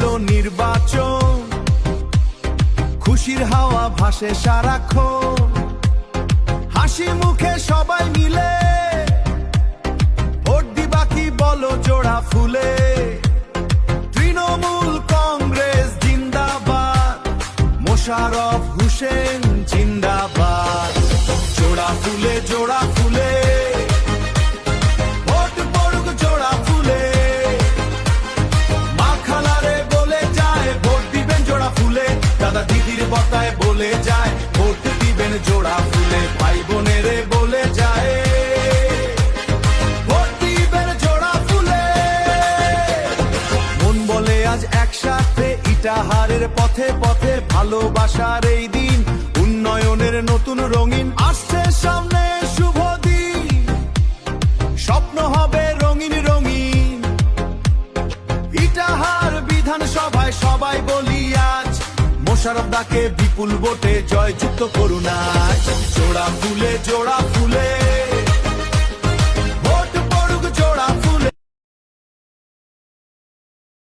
এলো নির্বাচন, খুশির হাওয়া ভাসে সারাক্ষণ, হাসি মুখে সবাই মিলে ভোট দিবা কি বলো জোড়া ফুলে। তৃণমূল কংগ্রেস জিন্দাবাদ, মোশাররফ হোসেন জিন্দাবাদ। জোড়া ফুলে জোড়া ফুলে ভোট পড়ুক জোড়া ফুলে, মা খালারে বলে যায় ভোট দিবেন জোড়া ফুলে, দাদা দিদির বতায় বলে যায় ভোট দিবেন জোড়া ফুলে, ভাই বোনেরে বলে যায় ভোট দিবেন জোড়া ফুলে। মন বলে আজ একসাথে ইটাহারের পথে পথে, ভালোবাসার এই দিন, উন্নয়নের নতুন রঙিন আসছে সামনে শুভ দিন, স্বপ্ন হবে রঙিন রঙিন। ইটাহার বিধানসভায় সবাই বলি আজ, মোশাররফ দাকে বিপুল ভোটে জয়যুক্ত করুন আজ। জোড়া ফুলে জোড়া ফুলে